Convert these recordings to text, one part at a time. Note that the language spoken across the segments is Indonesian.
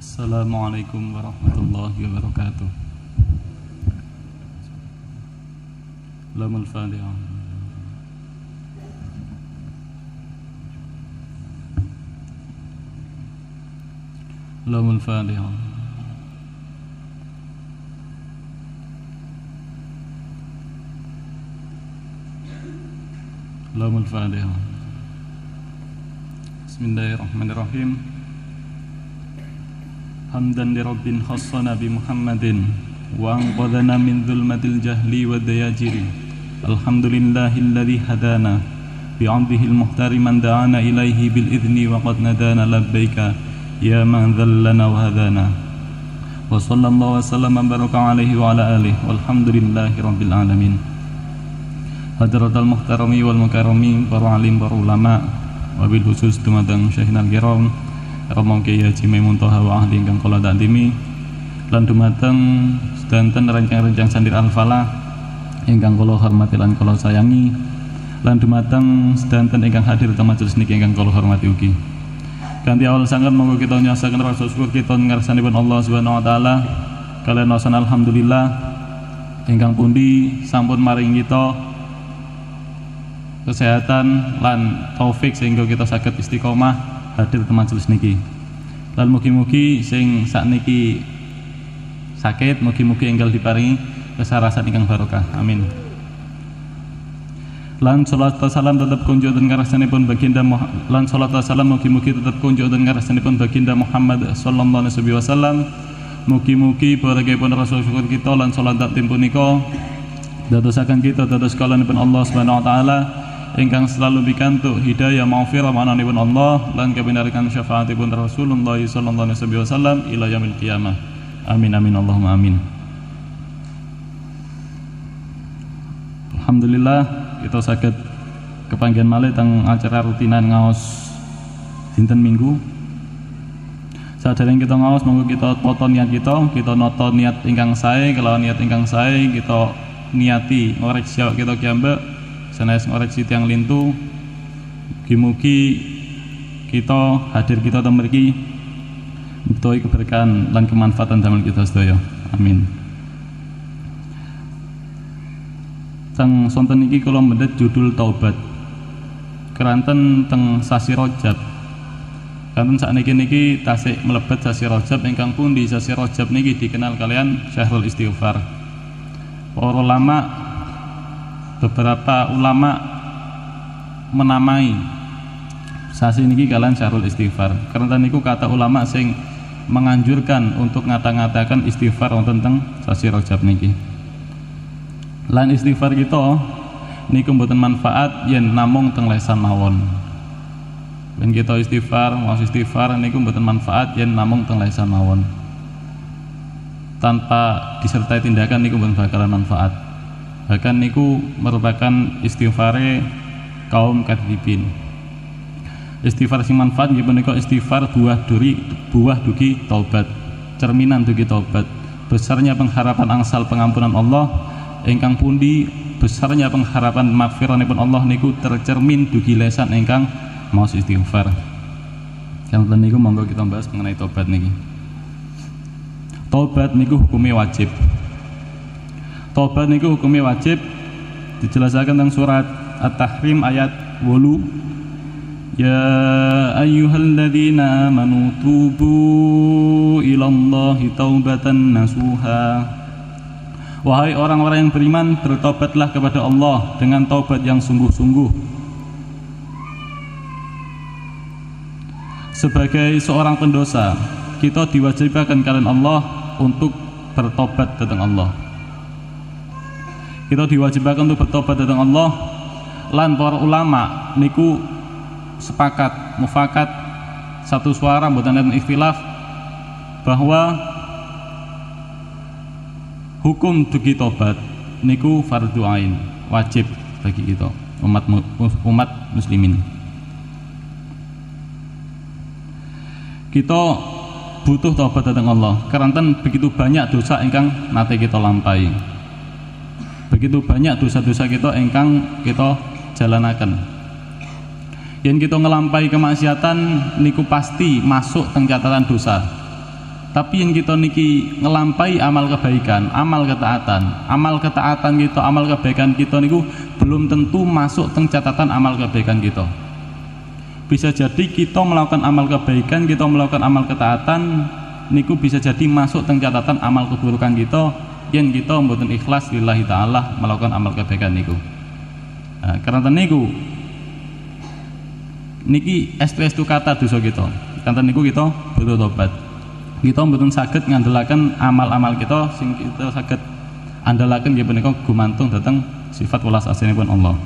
Assalamualaikum warahmatullahi wabarakatuh. Lamul Fatihah. Lamul Fatihah. Lamul Fatihah. Bismillahirrahmanirrahim. Hamdan li rabbin khassana bi Muhammadin wa anqadhana min dhulmatil jahli wa dayajiri. Alhamdulillahilladzi hadana bi 'abdihil muhtari man da'ana ilaihi bil idzni wa qad nadana labbaika ya man dhallana wa hadana. Wa sallallahu wa sallama baraka alaihi wa ala alihi walhamdulillahi rabbil alamin. Hadratal muhtarami wal mukarrami, para alim, para ulama, wabil khusus dumateng Syekhinal Kiram Romo Kyai Haji Maimun Thaha wa ahli ingkang kula takdimi, lan dumateng sedanten rencang-rencang Sandir Al-Falah ingkang kula hormati lan kula sayangi, lan dumateng sedanten ingkang hadir teng majelis niki ingkang kula hormati ugi. Kanthi awal sanget monggo kita nyasaken rasa syukur kita ngarsanipun Allah Subhanahu wa taala kalian wasan alhamdulillah ingkang pundi sampun maring kita kesehatan lan taufik sehingga kita saged istiqomah hadir ke majelis niki. Lan mugi-mugi sing sakniki sakit mugi-mugi enggal diparingi kesarasan ingkang barokah. Amin. Lan salawat salam tetep kunjuk den karasanipun baginda lan salawat salam mugi-mugi tetep kunjuk den karasanipun baginda Muhammad sallallahu alaihi wasallam. Mugi-mugi barakahipun rasul syukur kita lan salat takdim punika dadosaken kita dados kalanipun Allah Subhanahu wa taala ingkang selalu pikantuk hidayah maghfirah mananipun Allah lan kabinarikan syafaatipun Rasulullah sallallahu alaihi wasallam ila yaumil qiyamah. Amin amin Allahumma amin. Alhamdulillah kita saged kepanggihan malih teng acara rutinan ngaos dinten Minggu. Sadereng kita ngaos monggo kita toto niat kita noto niat ingkang sae, kelawan niat ingkang sae kita niati ngoreksi awak kita kiambek sanes ngoreksi tiang lintu. Mugi-mugi kita hadir kita teng mriki utawi keberkahan lan kemanfaatan damel kita sedaya. Amin. Teng sonten iki kula mendhet judul taubat. Keranten teng sasi Rajab. Kanten sakniki niki tasik mlebet sasi Rajab ingkang pundi sasi Rajab niki dikenal kalian Syahrul Istighfar. Para ulama, beberapa ulama menamai sasi niki kalian Syahrul Istighfar. Karena niku kata ulama sing menganjurkan untuk ngata-ngatakan istighfar wonten teng sasi Rajab niki. Lan istighfar kita niku mboten manfaat yen namung teng lesan mawon. Yen kita istighfar, maos istighfar niku mboten manfaat yen namung teng lesan mawon. Tanpa disertai tindakan niku mboten bakalan manfaat. Bahkan niku merupakan istighfare kaum kadhibin. Istighfar sing manfaat nggih punika istighfar buah dugi taubat, cerminan dugi taubat, besarnya pengharapan angsal pengampunan Allah ingkang pundi besarnya pengharapan maghfiranipun Allah niku tercermin dugi lesan ingkang maos istighfar. Yang niku monggo kita bahas mengenai taubat niki. Taubat niku hukumnya wajib. Taubat niku hukumnya wajib dijelaskan tentang surat At-Tahrim ayat 8. Ya ayyuhalladzina amanu tubu ilallahi taubatan nasuha. Wahai orang-orang yang beriman, bertobatlah kepada Allah dengan taubat yang sungguh-sungguh. Sebagai seorang pendosa, kita diwajibkan kalian Allah untuk bertobat datang Allah. Kita diwajibkan untuk bertobat datang Allah. Lan para ulama niku sepakat, mufakat, satu suara mboten enten ikhtilaf bahwa hukum dugi tobat niku fardhu ain, wajib bagi kita umat muslimin. Kita butuh tobat datang Allah karena begitu banyak dosa ingkang nate kita lampahi, begitu banyak dosa-dosa kita ingkang kita jalanaken. Yen kita ngelampai kemaksiatan niku pasti masuk teng catatan dosa. Tapi yang kita niki ngelampai amal kebaikan, amal ketaatan kita, amal kebaikan kita niku belum tentu masuk teng catatan amal kebaikan kita. Bisa jadi kita melakukan amal kebaikan, kita melakukan amal ketaatan niku bisa jadi masuk teng catatan amal keburukan kita yang kita mboten ikhlas lillahi taala melakukan amal kebaikan niku. Nah, karena niku niki estu kata dosa kita. Karena niku kita butuh tobat. Kita mboten saged ngandelaken amal-amal kita sing kita saged andalaken nggih punika gumantung dhateng sifat welas asinipun Allah.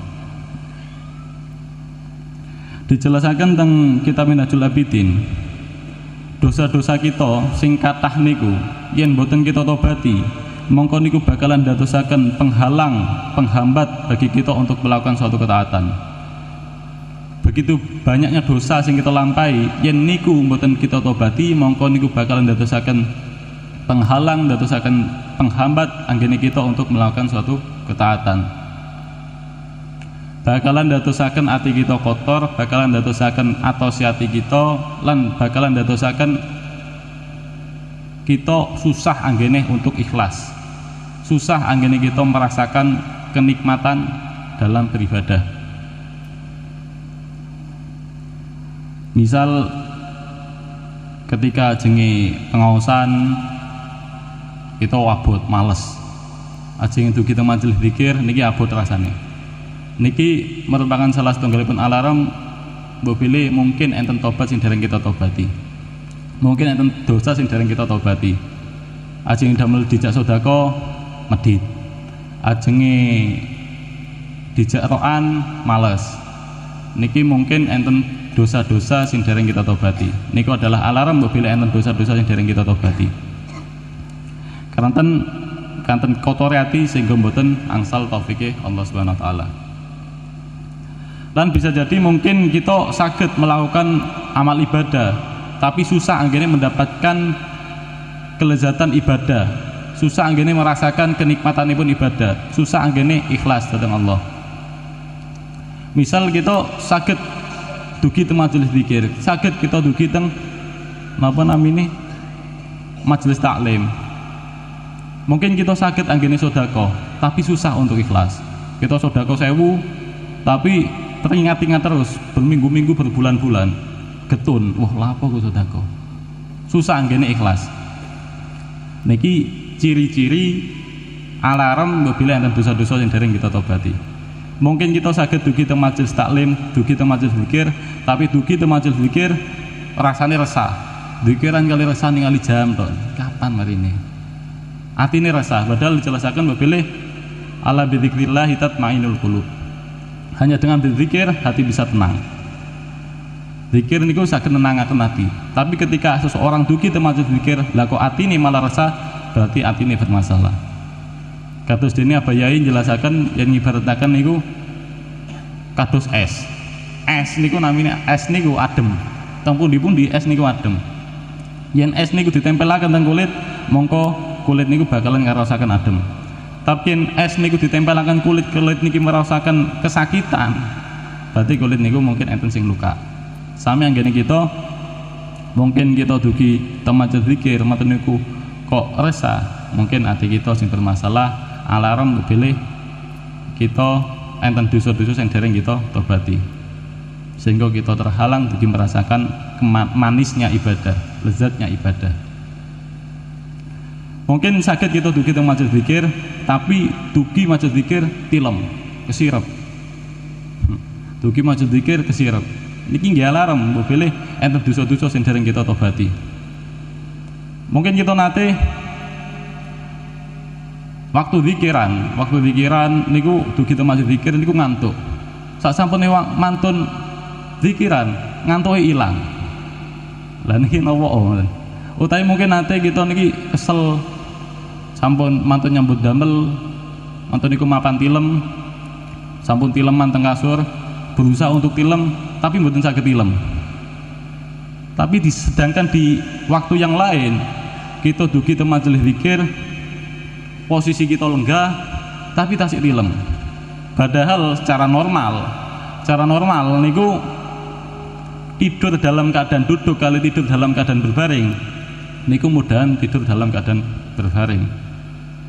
Dijelasaken teng kitab Minhajul Abidin, dosa-dosa kita sing kathah niku yen mboten kita tobati, mongko niku bakalan dadosaken penghalang, penghambat bagi kita untuk melakukan suatu ketaatan. Begitu banyaknya dosa sing kita lampahi, yen niku mboten kita tobati, mongko niku bakalan dadosaken penghalang, dadosaken penghambat anggene kita untuk melakukan suatu ketaatan. Bakalan dadosaken ati kita kotor, bakalan dadosaken atos ati kita, lan bakalan dadosaken kita susah anggene untuk ikhlas, susah anggene kita merasakan kenikmatan dalam beribadah. Misal ketika jenenge pengaosan kita abot males, ajeng itu kita majelis zikir niki abot rasane. Niki merupakan salah setunggalipun alarm mbok pilih mungkin enten tobat sing dereng kita tobati. Mungkin enten dosa sing dereng kita tobati. Ajeng damel dijak sedekah medhit. Ajenge dijak roan males. Niki mungkin enten dosa-dosa sing dereng kita tobati. Niku adalah alarm mbok bilih enten dosa-dosa sing dereng kita tobati. Kanten kotore ati sehingga mboten angsal taufike Allah Subhanahu wa taala. Dan bisa jadi mungkin kita saged melakukan amal ibadah tapi susah anggene mendapatkan kelezatan ibadah, susah anggene merasakan kenikmatanipun ibadah, susah anggene ikhlas dhateng Allah. Misal kita saged dugi teng majelis zikir, saged kita dugi teng napa namine majelis taklim. Mungkin kita saged anggene sedekah, tapi susah untuk ikhlas. Kita sedekah 1000, tapi teringat-ingat terus berminggu-minggu, berbulan-bulan, getun, wah lapo kok sedekah. Susah anggene ikhlas. Niki ciri-ciri alarm bila enten dosa-dosa yang dereng kita tobati. Mungkin kita saged dugi teng majelis taklim, dugi teng majelis zikir, tapi dugi teng majelis zikir rasane resah. Zikiran kali resah ningali jam to. Kapan marine? Atine resah, padahal dijelasaken mbok ala bidzikrillah tatmainul qulub. Hanya dengan berzikir hati bisa tenang. Zikir niku saged nenangaken hati. Tapi ketika seseorang dugi teng majelis zikir, lah kok atine malah resah, berarti atine bermasalah. Kados dene Abayai jelasaken yang ibarataken niku kados es. Es niku namine es niku adem. Teng pundi-pundi es niku adem. Yen es niku ditempelaken teng kulit, mongko kulit niku bakalan ngarasaken adem. Tapi yen es niku ditempelaken kulit niki merasakan kesakitan, berarti kulit niku mungkin enten sing luka. Sami anggene kita mungkin kita dugi teng majelis zikir maten niku kok resah, mungkin hati kita sing bermasalah. Alarm pilih kita enten dosa-dosa yang dereng kita tobati, sehingga kita terhalang dugi merasakan manisnya ibadah, lezatnya ibadah. Mungkin sakit kita dugi teng majelis zikir, tapi dugi majelis zikir tilem, kesirep. Dugi majelis zikir kesirep. Niki nggih alarm mbok pilih enten dosa-dosa sing dereng kita tobati. Mungkin kita nate waktu zikiran niku dugi teng majelis zikir niku ngantuk. Sak sampune mantun zikiran ngantuke ilang. Lah niki napa ngoten? Utawi mungkin nate kita niki kesel sampun mantun nyambut damel, mantun niku mapan tilem, sampun tileman teng kasur, berusaha untuk tilem tapi mboten saged tilem. Tapi sedangkan di waktu yang lain kita dugi teng majelis zikir, posisi kita lenggah tapi tasik tilem. Padahal secara normal niku tidur dalam keadaan duduk kali tidur dalam keadaan berbaring niku mudahan tidur dalam keadaan berbaring.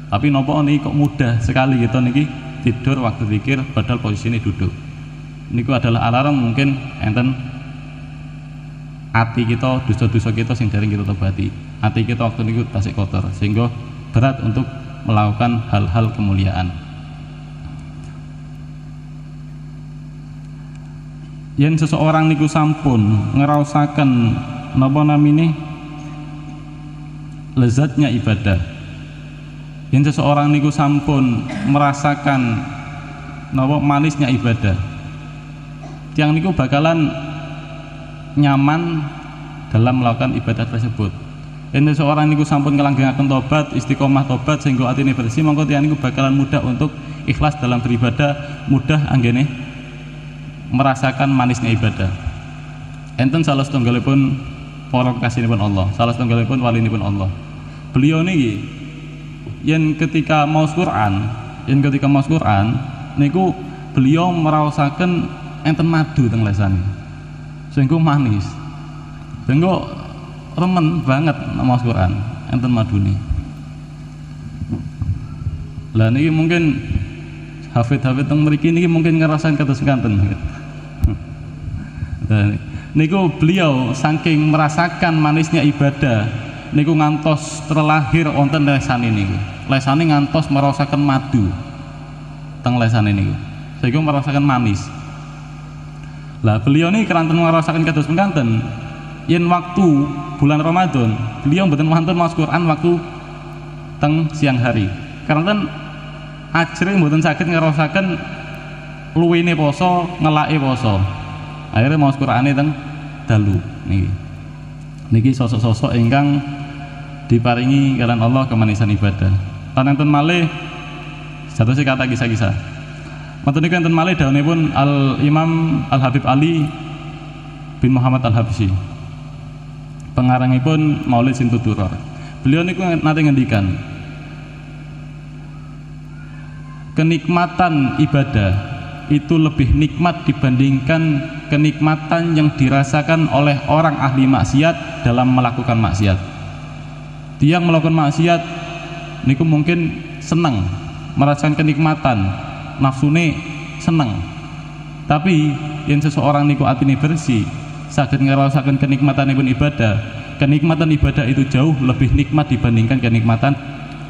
Tapi nopo niki kok mudah sekali gitu niki tidur waktu zikir padahal posisi ini duduk. Niku adalah alarm mungkin enten ati kita, dosa-dosa kita sing dereng kita tobati. Ati kita waktu niku tasik kotor sehingga berat untuk melakukan hal-hal kemuliaan. Yen seseorang niku sampun ngraosaken napa namine lezatnya ibadah, yen seseorang niku sampun merasakan napa manisnya ibadah, tiang niku bakalan nyaman dalam melakukan ibadah tersebut. Yen seseorang niku sampun ngelanggengaken tobat, istiqomah tobat sehingga atine bersih, mongko tiang niku bakalan mudah untuk ikhlas dalam beribadah, mudah anggene merasakan manisnya ibadah. Enten salah setunggalipun para kekasihipun Allah, salah setunggalipun walinipun Allah. Beliau niki yen ketika maos Quran niku beliau meraosaken enten madu teng lesane. Sehingga manis. Sehingga remen banget maos Quran, enten madune. Lah niki mungkin hafid-hafid teng mriki niki mungkin ngerasain kados kanten. Niku beliau saking merasakan manisnya ibadah niku ngantos terlahir wonten lesane niku. Lesane ngantos merasakan madu teng lesane niku. Sehingga merasakan manis. Lah beliau ini keranten merasakan kados mengkanten. Yen waktu bulan Ramadan, beliau mboten wonten maos Quran waktu teng siang hari. Keranten ajre mboten saged ngrasaken luwene poso, ngelake poso. Akhirnya maos Qur'ane teng dalu niki sosok-sosok ingkang diparingi kalian Allah kemanisan ibadah. Lan enten malih jatuh kata kisah-kisah. Mboten niku enten malih dawuhipun Al Imam Al Habib Ali bin Muhammad Al Habsyi. Pengarangipun Maulid Sintudurar. Beliau niku nate ngendikan kenikmatan ibadah itu lebih nikmat dibandingkan kenikmatan yang dirasakan oleh orang ahli maksiat dalam melakukan maksiat. Tiang melakukan maksiat niku mungkin senang merasakan kenikmatan, nafsune senang. Tapi yang seseorang niku atine bersih, saged ngerasakan kenikmatanipun ibadah. Kenikmatan ibadah itu jauh lebih nikmat dibandingkan kenikmatan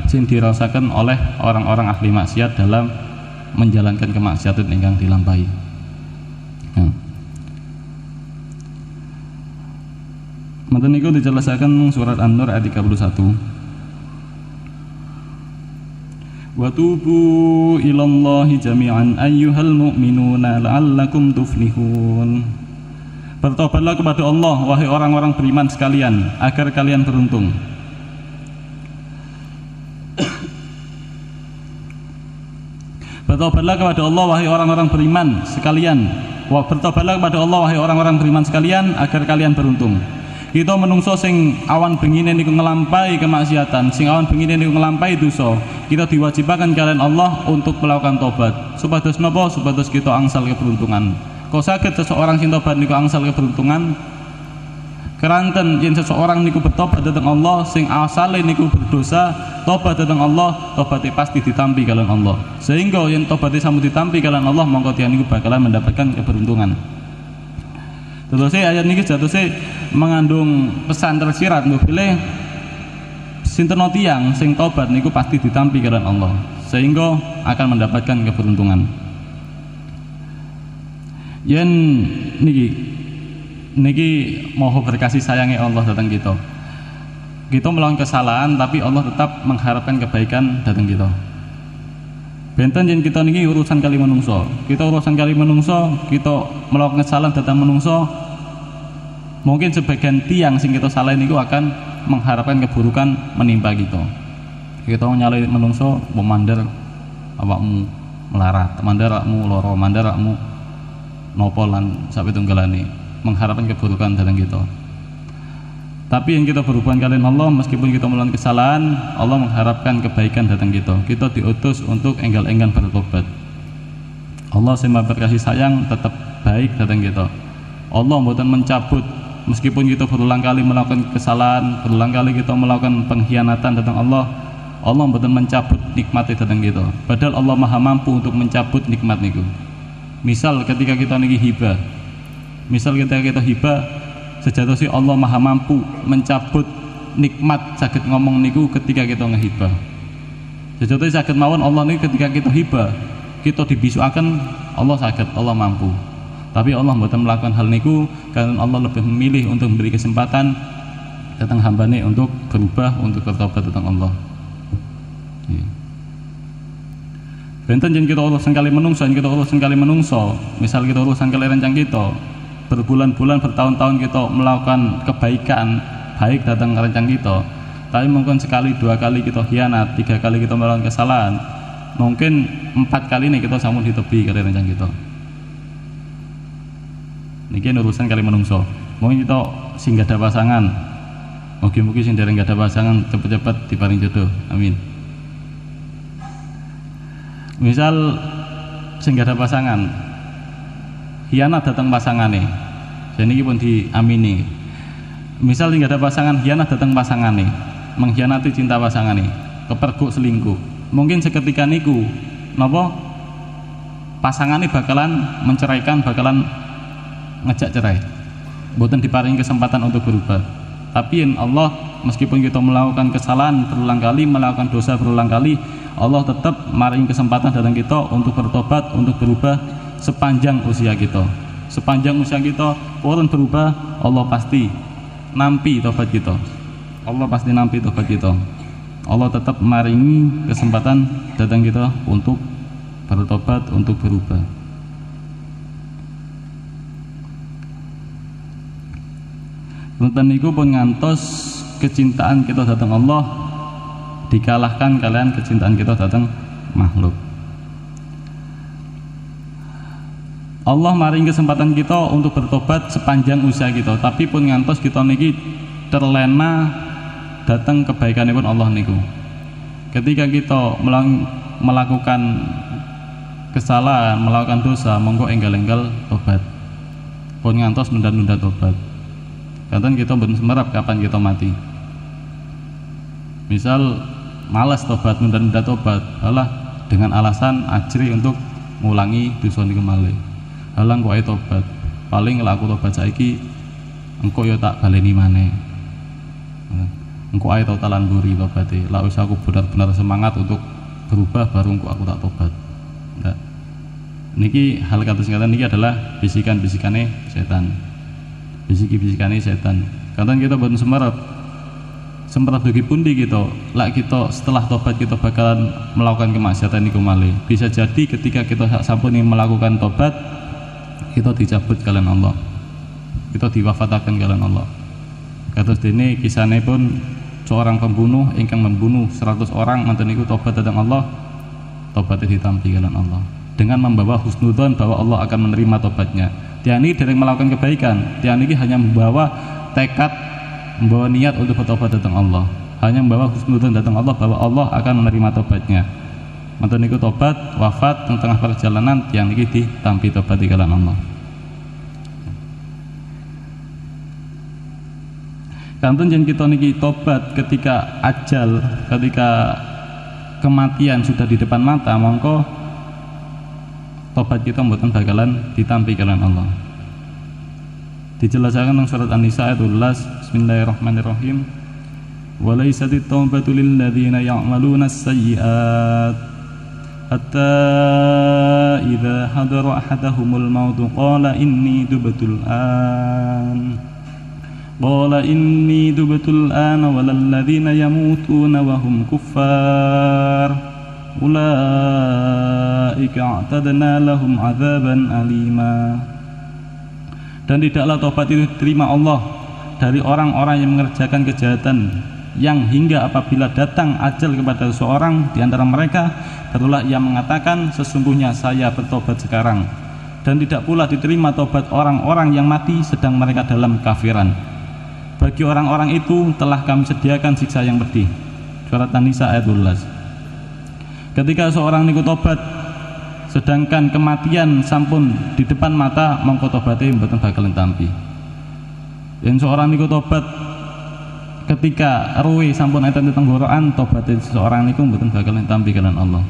yang dirasakan oleh orang-orang ahli maksiat dalam menjalankan kemaksiatan ingkang dilampahi. Mboten niku dijelasaken surat An-Nur ayat 31. Wa tubu ilallahi jami'an ayyuhal mu'minuna la'allakum tuflihun. Bertobatlah kepada Allah wahai orang-orang beriman sekalian agar kalian beruntung. Bertobatlah kepada Allah wahai orang-orang beriman sekalian. Bertobatlah kepada Allah wahai orang-orang beriman sekalian agar kalian beruntung. Kita menungso sing awan bengine niku ngelampahi kemaksiatan, sing awan bengine niku ngelampahi dosa. Kita diwajibkan kalian Allah untuk melakukan tobat. Supados napa? Supados kita angsal keberuntungan. Kok saged seseorang sing tobat niku angsal keberuntungan? Keranten yen seseorang niku bertobat dhateng Allah sing asale niku berdosa, tobat dhateng Allah, tobatnya pasti ditampi kalian Allah. Sehingga yen tobatnya sampun ditampi kalian Allah, mongko tiyang niku bakalan mendapatkan keberuntungan. Terus ayat niki jatuse mengandung pesan tersirat pilih sinten tiyang sing tobat niku pasti ditampi kalian Allah, sehingga akan mendapatkan keberuntungan. Yen niki moho berkasih sayangnya Allah datang kita. Kita melakukan kesalahan tapi Allah tetap mengharapkan kebaikan datang kita. Benten yen kita niki urusan kali menungso. Kita urusan kali menungso, kita melakukan kesalahan datang menungso. Mungkin sebagian tiang sing kita salah niku akan mengharapkan keburukan menimpa kita. Kita nyalai menungso memandar awakmu melarat, mandar awakmu loro, mandar awakmu nopo lan sampai tunggalane, mengharapkan keburukan datang kita. Tapi yang kita berhubungan kalian Allah, meskipun kita melakukan kesalahan, Allah mengharapkan kebaikan datang kita. Kita diutus untuk enggal-enggan bertobat. Allah semaha berkasih sayang tetap baik datang kita. Allah mboten mencabut meskipun kita berulang kali melakukan kesalahan, berulang kali kita melakukan pengkhianatan tentang Allah, Allah mboten mencabut nikmat tentang kita. Padahal Allah Maha mampu untuk mencabut nikmat niku. Misal ketika kita niki hibah, sejatosnya Allah Maha mampu mencabut nikmat saged ngomong niku ketika kita ngehibah. Sejatosnya saged mawon Allah niku ketika kita hibah, kita dibisukaken Allah saged, Allah mampu. Tapi Allah mboten melakukan hal niku karena Allah lebih memilih untuk memberi kesempatan datang hambane untuk berubah, untuk bertobat tentang Allah. Benten yen kita urusan kali menungso, misal kita urusan kali rencang kita, berbulan-bulan, bertahun-tahun kita melakukan kebaikan, baik datang rencang kita, tapi mungkin sekali, 2 kali kita khianat, 3 kali kita melakukan kesalahan, mungkin 4 kali nih kita sampun ditebi kali rencang kita. Niki urusan kali menungso. Mungkin kita sing gak ada pasangan. Mugi-mugi sing dereng gak ada pasangan cepet-cepet diparing jodoh. Amin. Misal sing gak ada pasangan, hianat datang pasangane. Niki pun diamini. Misal sing gak ada pasangan, hianat datang pasangane, mengkhianati cinta pasangane, kepergok selingkuh. Mungkin seketika niku napa pasangane bakalan menceraikan, bakalan ngejak cerai, mboten diparingi kesempatan untuk berubah. Tapi Allah, meskipun kita melakukan kesalahan berulang kali, melakukan dosa berulang kali, Allah tetap maringi kesempatan datang kita untuk bertobat, untuk berubah sepanjang usia kita. Sepanjang usia kita purun berubah, Allah pasti nampi tobat kita. Allah tetap maringi kesempatan datang kita untuk bertobat, untuk berubah. Nonton niku pun ngantos kecintaan kita datang Allah dikalahkan kalian kecintaan kita datang makhluk. Allah maring kesempatan kita untuk bertobat sepanjang usia kita, tapi pun ngantos kita niki terlena datang kebaikanipun Allah niku. Ketika kita melakukan kesalahan, melakukan dosa, monggo enggal-enggal tobat. Pun ngantos nunda-nunda tobat. Kadang kita bener semerap kapan kita mati. Misal malas tobat, nunda-nunda tobat, alah dengan alasan ajri untuk ngulangi dosa niku malih. Halang kok ae tobat. Paling lek aku tobat saiki engko yo tak baleni maneh. Engko ae totalan mburi tobate. Lah wis aku benar-benar semangat untuk berubah baru engko aku tak tobat. Ndak. Niki hal kados ngaten niki adalah bisikan-bisikane setan. Bisik-bisikane setan. Kadang kita boten semerap dugi pundi kita, lek kita setelah tobat kita bakalan melakukan kemaksiatan niku malih. Bisa jadi ketika kita sampun melakukan tobat, kita dicabut kalian Allah, kita diwafataken kalian Allah. Kados dene kisahnya pun seorang pembunuh ingkang membunuh 100 orang manten niku tobat datang Allah, tobatnya ditampi kalian Allah dengan membawa husnudzon bahwa Allah akan menerima tobatnya. Tiani dari melakukan kebaikan, tiani hanya membawa tekad, membawa niat untuk bertobat datang Allah, hanya membawa husnudzon datang Allah bahwa Allah akan menerima tobatnya. Manten niku tobat, wafat teng tengah perjalanan, tiang niki ditampi tobat di kalan Allah. Kantun yen kita niki tobat ketika ajal, ketika kematian sudah di depan mata, mongko tobat kita mboten bakalan ditampi kalan Allah. Dijelaskan dalam surat An-Nisa ayat 12. Bismillahirrahmanirrahim. Wa laysatit taubatu lil ladzina ya'maluna as-sayyi'at hatta idza hadara ahadahumul maut qala inni tubtul an walal ladzina yamutuna wa hum kuffar ulaika a'tadna lahum 'adzaban alima. Dan tidaklah tobat itu diterima Allah dari orang-orang yang mengerjakan kejahatan, yang hingga apabila datang ajal kepada seorang di antara mereka, barulah ia mengatakan sesungguhnya saya bertobat sekarang. Dan tidak pula diterima tobat orang-orang yang mati sedang mereka dalam kafiran. Bagi orang-orang itu telah kami sediakan siksa yang pedih. Surat An-Nisa ayat 12. Ketika seorang niku tobat sedangkan kematian sampun di depan mata, mongko tobaté mboten bakalan tampi. Yen seorang niku tobat ketika ruwe sampun enten tenggorokan, tobat seseorang niku mboten bakal tampi kalian Allah.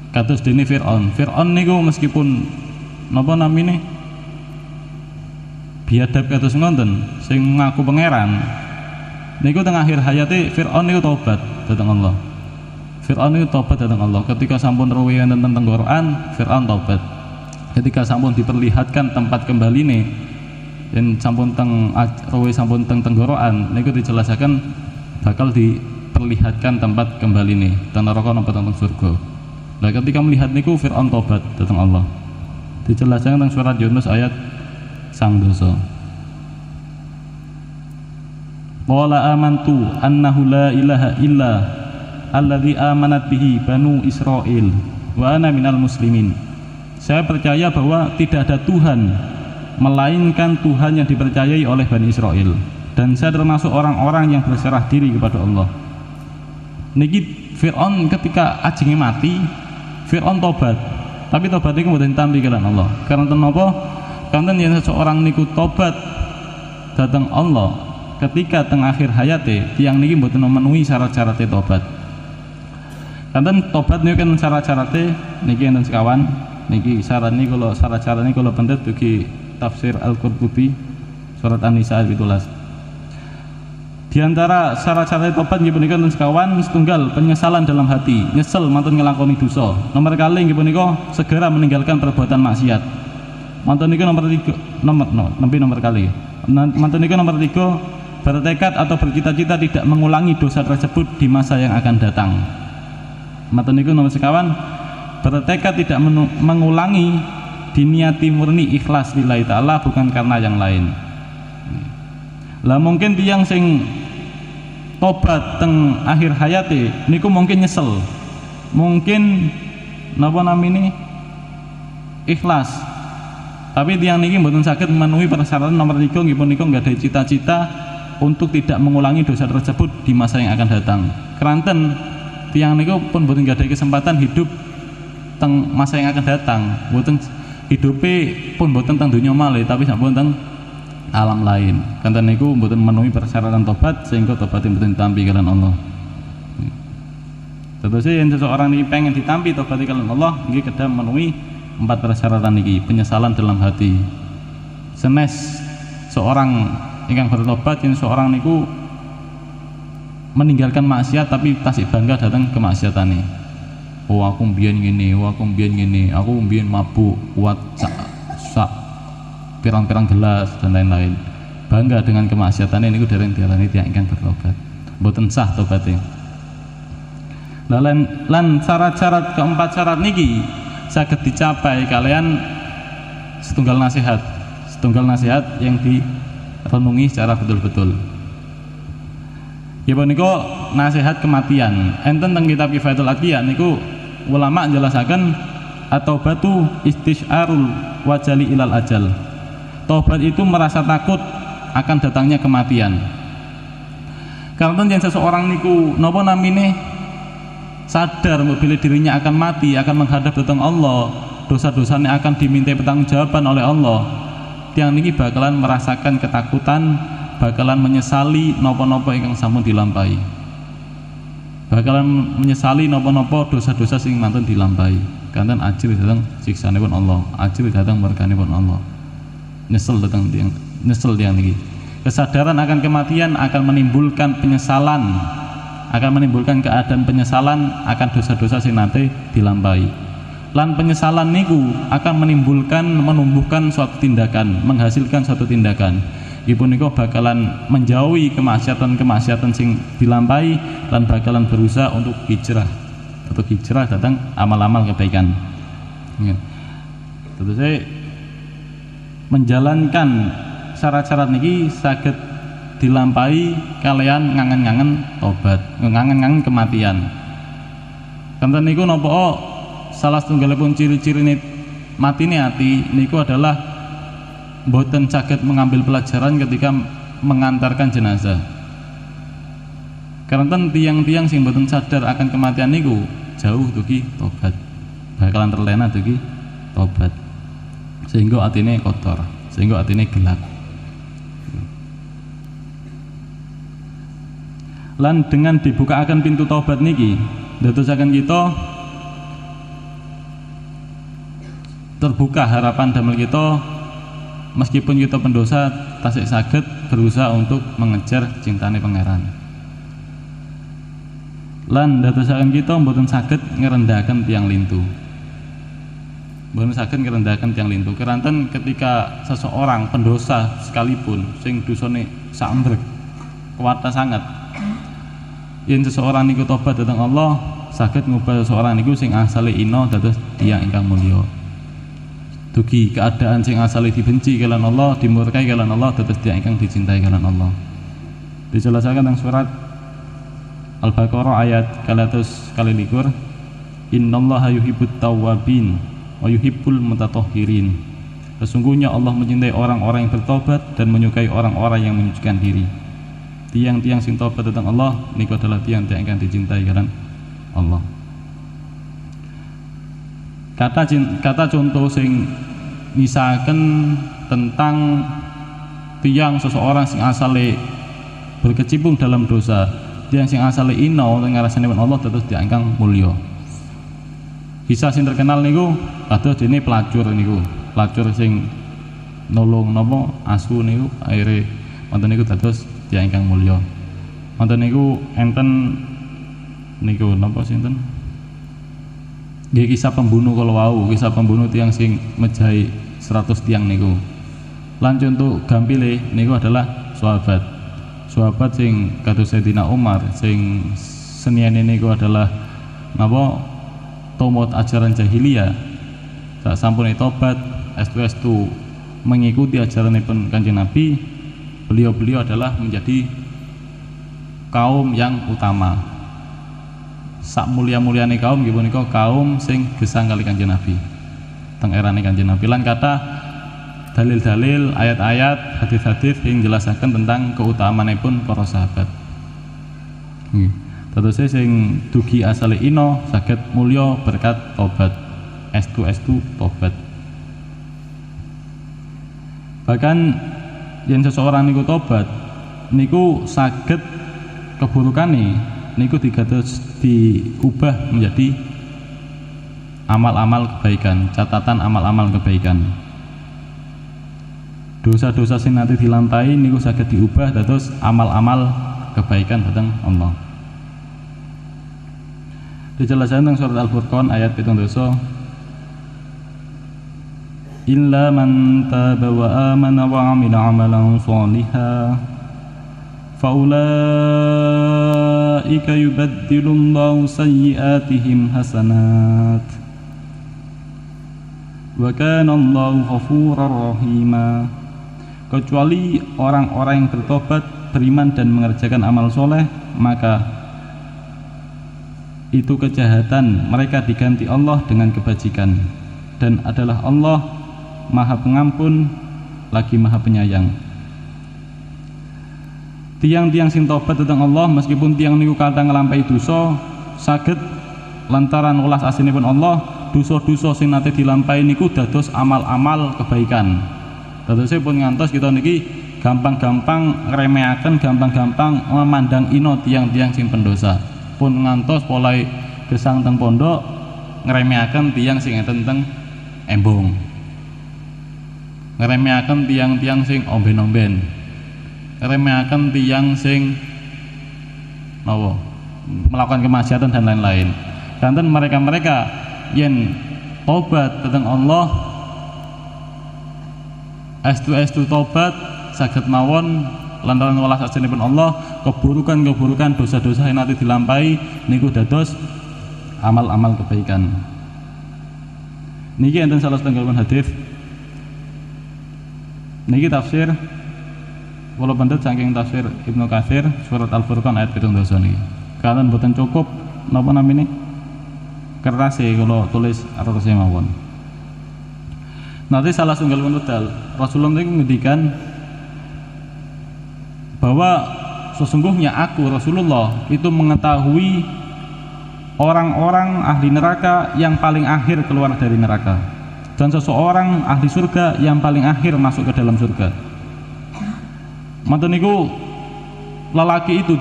Kados dene Firaun. Firaun niku meskipun napa namine biadab kados ngoten sing ngaku pangeran niku teng akhir hayate Firaun niku tobat dhateng Allah. Firaun niku tobat dhateng Allah ketika sampun ruwe enten tenggorokan, Firaun tobat. Ketika sampun diperlihatkan tempat kembaline yen sampun teng ruwe sampun teng tenggorokan niku dijelasaken bakal diperlihatkan tempat kembaline teng neraka napa teng surga. Nah ketika melihat niku Fir'aun tobat datang Allah. Dijelaskan tentang surat Yunus ayat sang dosa. Qala amantu annahu la ilaha illa alladzi amanat bihi banu Israil wa ana minal muslimin. Saya percaya bahwa tidak ada Tuhan melainkan Tuhan yang dipercayai oleh Bani Israel, dan saya termasuk orang-orang yang berserah diri kepada Allah. Niki Fir'aun ketika ajenge mati, Fir'aun tobat, tapi tobat itu mboten tampi kalian Allah. Karena napa? Karena yen seseorang niku tobat datang Allah ketika teng akhir hayate, tiyang niki mboten memenuhi syarat-syarat tobat. Karena tobat niku kan syarat-syaratnya niki enten sekawan, niki saran niku kalau syarat-syarat niku kalau pendet dugi tafsir Al-Qurtubi surat An-Nisa ayat 17. Di antara syarat-syarat tobat nggih punika sekawan setunggal penyesalan dalam hati, nyesel mantun ngelakoni dosa. Nomor kali nggih punika segera meninggalkan perbuatan maksiat. Mantun niku nomor 3 nomor kali. Mantun niku nomor 3 bertekad atau bercita-cita tidak mengulangi dosa tersebut di masa yang akan datang. Mantun niku nomor sekawan bertekad tidak mengulangi, diniati murni ikhlas lillahi ta'ala bukan karena yang lain. Lah mungkin tiyang sing tobat teng akhir hayate niku mungkin nyesel, mungkin napa namine ikhlas, tapi tiyang niki mboten saged memenuhi persyaratan nomor 3 nggih punika nggadahi cita-cita untuk tidak mengulangi dosa tersebut di masa yang akan datang. Keranten tiyang niku pun mboten nggadahi kesempatan hidup teng masa yang akan datang, mboten hidupe pun mboten teng donya malih tapi sampun teng alam lain. Kanten niku mboten memenuhi persyaratan tobat sehingga tobatipun mboten ditampi kalian Allah. Terus yen seseorang niki pengen ditampi tobat kalian Allah nggih kedah memenuhi 4 persyaratan niki. Penyesalan dalam hati. Senes seorang ingkang bertobat yen seorang niku meninggalkan maksiat tapi tasik bangga datang ke maksiatane. Oh aku mbiyen ngene, aku mbiyen mabuk, kuat sak pirang-pirang gelas dan lain-lain. Bangga dengan kemaksiatannya niku dereng diarani tiyang ingkang bertobat. Mboten sah tobaté. Lan syarat-syarat keempat syarat niki saged dicapai kalian setunggal nasihat yang direnungi secara betul-betul. Ya punika nasihat kematian. Enten teng kitab Kifayatul Atqiya niku ulama njelasaken at-taubatu istisyarul wajali ilal ajal. Taubat itu merasa takut akan datangnya kematian. Karena yang seseorang niku napa namine sadar bila dirinya akan mati, akan menghadap datang Allah, dosa-dosanya akan dimintai pertanggungjawaban oleh Allah. Tiang niki bakalan merasakan ketakutan, bakalan menyesali napa-napa ingkang sampun dilampahi. Bakalan menyesali napa-napa dosa-dosa sing mantun dilampahi. Kanten ajir datang siksanipun Allah, ajir datang murkanipun Allah. Nyesel tiang niki. Kesadaran akan kematian akan menimbulkan penyesalan, akan menimbulkan keadaan penyesalan akan dosa-dosa sing nate dilampahi. Lan penyesalan niku akan menumbuhkan suatu tindakan, menghasilkan suatu tindakan. Ibu niku bakalan menjauhi kemaksiatan sing dilampahi lan bakalan berusaha untuk hijrah datang amal-amal kebaikan. Tentu saya menjalankan syarat-syarat niki saged dilampahi kalian ngangen-ngangen tobat, ngangen-ngangen kematian. Kanten niku napa salah setunggalipun ciri-cirine matine ati niku adalah mboten saged mengambil pelajaran ketika mengantarkan jenazah. Karena tiang-tiang sing mboten sadar akan kematian niku jauh dugi tobat, bakalan terlena dugi tobat, sehingga atine kotor, sehingga atine gelap. Lan dengan dibukakan pintu taubat niki ndadosaken kita terbuka harapan damel kita, meskipun kita pendosa tasik saged berusaha untuk mengejar cintane pangeran. Lan ndadosaken kita mboten saged ngerendahaken tiang lintu. Mboten saged ngerendahaken tiang lintu. Keranten ketika seseorang pendosa sekalipun sing dosane sambrek kuwata sangat, yen seseorang niku tobat dhateng Allah, saged ngubah seseorang niku sing asale ina dados tiyang ingkang mulya. Dugi keadaan sing asale dibenci kalian Allah, dimurkai kalian Allah, dados tiyang ingkang dicintai kalian Allah. Dijelaskan teng surat Al-Baqarah ayat 221, innallaha yuhibbut tawwabin wa yuhibbul mutatahhirin. Sesungguhnya Allah mencintai orang-orang yang bertobat dan menyukai orang-orang yang menyucikan diri. Tiang-tiang sing tobat tentang Allah niku adalah tiang-tiang yang dicintai kalian Allah. Kata contoh sing misalkan tentang tiang seseorang sing asale berkecimpung dalam dosa, tiang sing asale ino ngarasane Allah terus diangkang mulya. Kisah sing terkenal niku kados dene pelacur niku. Pelacur sing nolong napa asu niku akhire wonten niku dados tiyang ingkang mulya. Wonten niku enten niku napa sinten? Nggih kisah pembunuh kala wau, kisah pembunuh tiyang sing mejahi 100 tiang niku. Lan contoh gampile niku adalah sahabat. Sahabat sing kados Sayyidina Umar sing seniyane niku adalah napa tomot ajaran jahiliyah. Sak sampune tobat, estu-estu mengikuti ajaranipun Kanjeng Nabi, beliau adalah menjadi kaum yang utama. Sak mulia-muliane kaum nggih punika kaum sing gesang kali Kanjeng Nabi. Teng erane Kanjeng Nabi lan kata dalil-dalil, ayat-ayat, hadis-hadis yang menjelaskan tentang keutamaanipun para sahabat. Nggih. Terus sing dugi asale ino saged mulya berkat tobat. Estu tobat. Bahkan yen seseorang niku tobat niku saged keburukane niku diubah menjadi amal-amal kebaikan, catatan amal-amal kebaikan. Dosa-dosa sing nanti dilampahi niku saged diubah dados amal-amal kebaikan dhateng Allah. Dijelaskan tentang surat Al-Furqan ayat 17, illa man taba wa amana wa amila amalan shalihan faulaika yubaddilullahu sayyi'atihim hasanat wa kana Allahu ghafurar rahima. Kecuali orang-orang yang bertobat, beriman dan mengerjakan amal soleh, maka itu kejahatan mereka diganti Allah dengan kebajikan, dan adalah Allah Maha Pengampun lagi Maha Penyayang. Tiang-tiang sing tobat tentang Allah, meskipun tiang niku kadang ngelampahi dosa, saged lantaran ulas asinipun Allah, dosa-dosa sing nate dilampahi niku dados amal-amal kebaikan. Dadosé pun ngantos kita niki gampang-gampang ngremehaken, gampang-gampang memandang ino tiang-tiang sing pendosa. Pun ngantos polai gesang teng pondok ngremehaken tiang sing enten teng embong. Ngremehaken tiang-tiang sing omben-omben. Ngremehaken tiang sing napa? Melakukan kemaksiatan dan lain-lain. Kanten mereka-mereka yen tobat tentang Allah, estu tobat saged mawon lantaran welas asinipun Allah, keburukan-keburukan dosa-dosa yang nanti dilampahi niku dados amal-amal kebaikan. Niki enten salah setunggalipun hadis. Niki tafsir kula pendet saking tafsir Ibnu Katsir surat Al-Furqan ayat 17 niki. Kanten boten cukup napa namine kertas e kula tulis artose mawon. Nanti salah setunggalipun wedal Rasulullah niku ngendikan bahwa sesungguhnya aku Rasulullah itu mengetahui orang-orang ahli neraka yang paling akhir keluar dari neraka, dan seseorang ahli surga yang paling akhir masuk ke dalam surga. Manten niku lelaki itu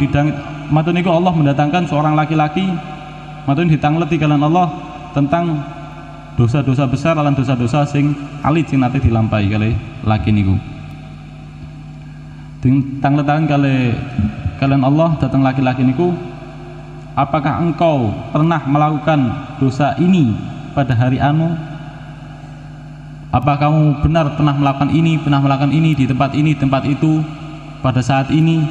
matun niku Allah mendatangkan seorang laki-laki matun ditangleti kalian Allah tentang dosa-dosa besar lan dosa-dosa sing alit sing nate dilampahi kali laki niku. Ditangletaken kalian Allah datang laki-laki niku, apakah engkau pernah melakukan dosa ini pada hari anu? Apa kamu benar pernah melakukan ini di tempat itu pada saat ini?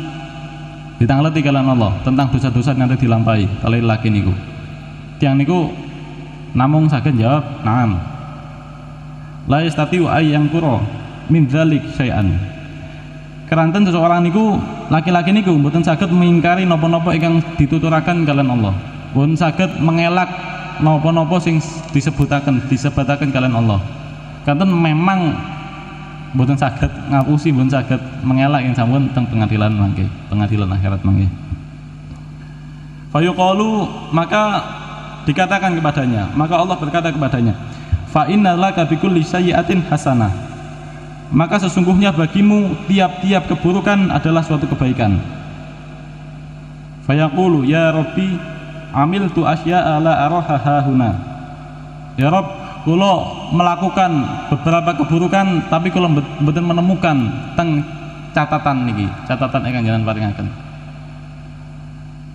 Ditangleti kalian Allah tentang dosa-dosa yang nanti dilampahi oleh laki niku. Tiang niku namung saged jawab na'am. La yastati'u ay yangkura min dzalik syai'an. Keranten seseorang niku laki-laki niku mboten saged mengingkari napa-napa ingkang dituturaken kalian Allah. Mboten saged mengelak napa-napa sing disebataken kalian Allah. Kanten memang mboten saged ngapusi, mboten saged mengelak yang sampun teng pengadilan mangke, pengadilan akhirat mangke. Fayuqalu, maka dikatakan kepadanya, maka Allah berkata kepadanya, fa innalaka bikulli sayyi'atin hasanah. Maka sesungguhnya bagimu tiap-tiap keburukan adalah suatu kebaikan. Fayaqulu ya Rabbi amiltu asya'a la araha huna. Ya Rabb, kula melakukan beberapa keburukan tapi kula mboten menemukan teng catatan niki, catatan ingkang jenengan paringaken.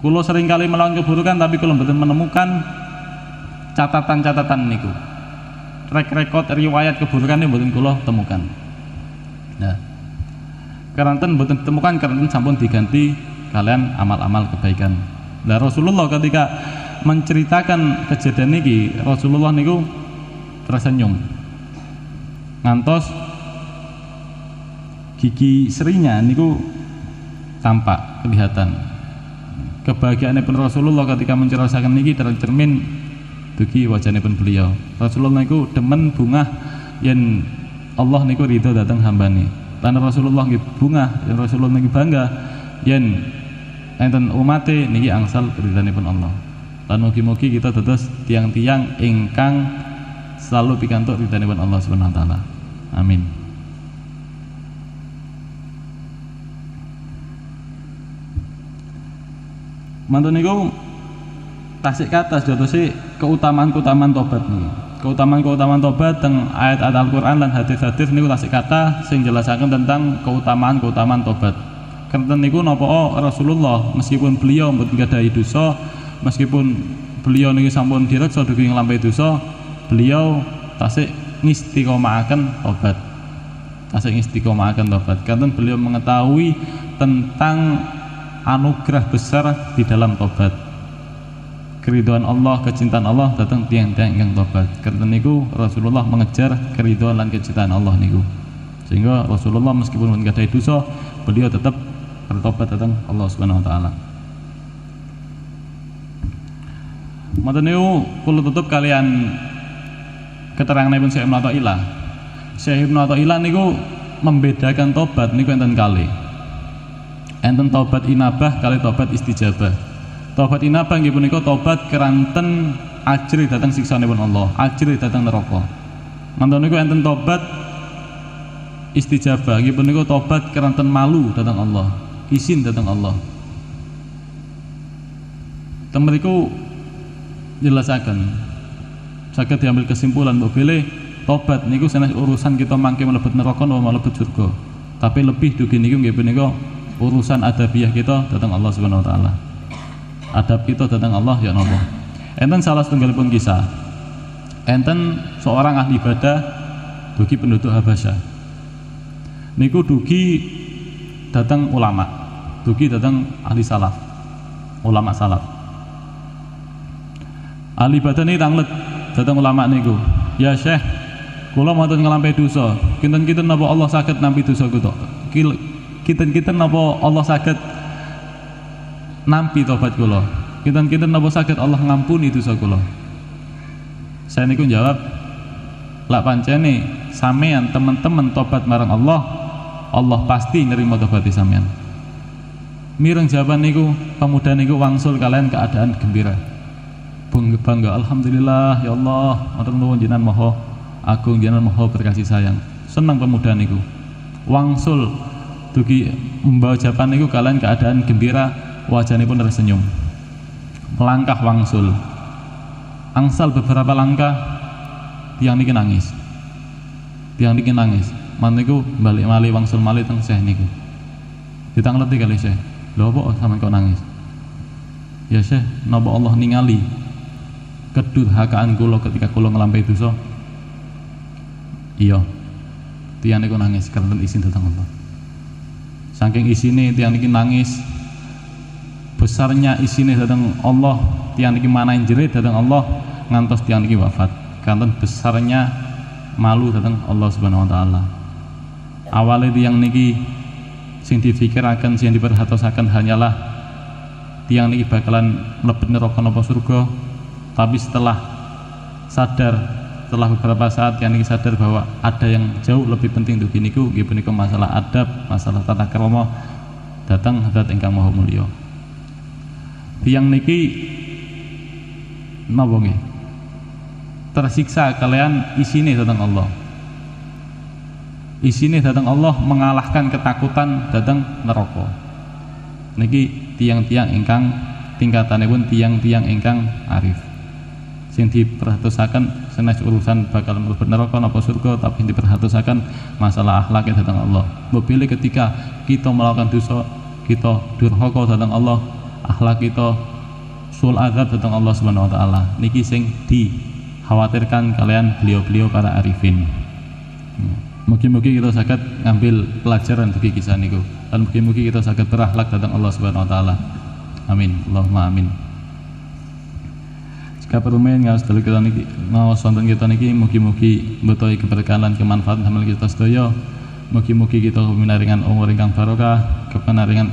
Kula seringkali melakukan keburukan tapi kula mboten menemukan catatan-catatan niku. Track record riwayat keburukannya mboten kula temukan. Nah, karanten mboten temukan, karanten sampun diganti kalian amal-amal kebaikan. Nah, Rasulullah ketika menceritakan kejadian niki, Rasulullah niku tersenyum. Ngantos gigi serinya niku tampak kelihatan. Kebahagiaanipun Rasulullah ketika menceritakan niki tercermin dugi wajahipun beliau. Rasulullah niku demen bungah yen Allah niku ridho datang hambane. Lan Rasulullah nggih bungah, yen Rasulullah niki bangga yen enten umate niki angsal ridhanipun Allah. Lan mugi-mugi kita dados tiang-tiang ingkang selalu pikantuk ridhanipun Allah Subhanahu wa taala. Amin. Mantun niku tasik kata jatuh keutamaan-keutamaan tobat nih. Keutamaan tobat teng ayat-ayat Al-Qur'an lan hadis-hadis niku tasik kata sing jelasaken tentang keutamaan tobat. Karena niku napa Rasulullah meskipun beliau mboten gadahi dosa, meskipun beliau niki sampun direksa dugi nglampahi dosa, beliau tasik ngistiqomahaken tobat. Tasik ngistiqomahaken tobat. Karena beliau mengetahui tentang anugerah besar di dalam tobat. Keridhaan Allah, kecintaan Allah datang tiang-tiang yang tobat. Karena niku Rasulullah mengejar keridhaan dan kecintaan Allah niku. Sehingga Rasulullah meskipun enggak ada dosa, beliau tetap bertobat datang Allah Subhanahu wa taala. Mboten niku kula tutup kalian keteranganipun Syekh Ibnu Athaillah. Syekh Ibnu Athaillah niku membedakan tobat niku enten kali. Enten tobat inabah kali tobat istijabah. Tobat inabah nggih punika tobat keranten ajri datang siksanipun Allah, ajri datang neraka. Mantun niku enten tobat istijabah nggih punika tobat keranten malu datang Allah, izin datang Allah. Teng mriku jelasaken saged diambil kesimpulan mbok bilih tobat niku sanes urusan kita mangke mlebet neraka napa mlebet surga. Tapi lebih dugi niku nggih punika urusan adabiah kita datang Allah Subhanahu wa taala. Adab kita datang Allah ya napa. Enten salah setunggalipun kisah. Enten seorang ahli ibadah dugi penduduk Habasyah. Niku dugi datang ulama, dugi datang ahli salaf, ulama salaf. Ahli ibadah ini tanglet datang ulama niku. Ya Syekh, kula matur nglampahi dosa. Kinten-kinten napa Allah saged nampi dosa kula? Kinten-kinten napa Allah saged nampi tobat kula? Kinten-kinten napa saged Allah ngampuni dosa kula? Saya niku jawab, lak pancene sampean teman-teman tobat marang Allah, Allah pasti nerima tobat sampean. Mireng jawaban niku, pemuda niku wangsul kalian keadaan gembira. Bangga, alhamdulillah ya Allah, matur nuwun jenengan maha agung, jenengan maha berkasih sayang. Senang pemuda niku. Wangsul dugi membawa jawaban niku kalian keadaan gembira. wajahipun tersenyum. Melangkah wangsul. Angsal beberapa langkah tiang niki nangis. Tiang niki nangis. Maniku balik malih wangsul malih teng Syekh niku. Ditangleti kali Syekh. Lho apa sampean kok nangis? Ya Syekh, napa Allah ningali kedurhakaan kula ketika kula nglampahi dosa? Iya. Tiang niku nangis karena izin datang Allah. Saking isine tiang niki nangis, besarnya isine datang Allah, tiang niki manahin jerit datang Allah ngantos tiang niki wafat. Karena besarnya malu datang Allah Subhanahu wa taala. Awalnya tiang niki sing difikiraken, sing diperhatosaken hanyalah tiang niki bakalan mlebet neraka napa surga, tapi setelah sadar, setelah beberapa saat yang niki sadar bahwa ada yang jauh lebih penting untuk niku, nggih punika masalah adab, masalah tata krama datang hadat ingkang maha mulya. Tiyang niki napa nggih? Tersiksa kalian isine datang Allah. Isine datang Allah mengalahkan ketakutan datang neraka. Niki tiang-tiang ingkang tingkatanipun tiang-tiang ingkang arif. Sing diperhatosaken senes urusan bakal mlebu neraka napa surga, tapi diperhatosaken masalah akhlak datang Allah. Mbok ketika kita melakukan dosa, kita durhaka datang Allah, akhlak kita sul azab datang Allah Subhanahu wa taala. Niki sing dikhawatirkan kalian beliau-beliau para arifin. Mugi-mugi kita saged ngambil pelajaran dari kisah niku. Dan mugi-mugi kita saged berakhlak datang Allah Subhanahu wa taala. Amin. Allahumma amin. Kaperumen ngaos dalu kita niki, ngaos wonten kita niki mugi-mugi mbetahi keberkahan lan kemanfaatan sampeyan kita sedaya. Mugi-mugi kita pinaringan umur ingkang barokah, kepenaringan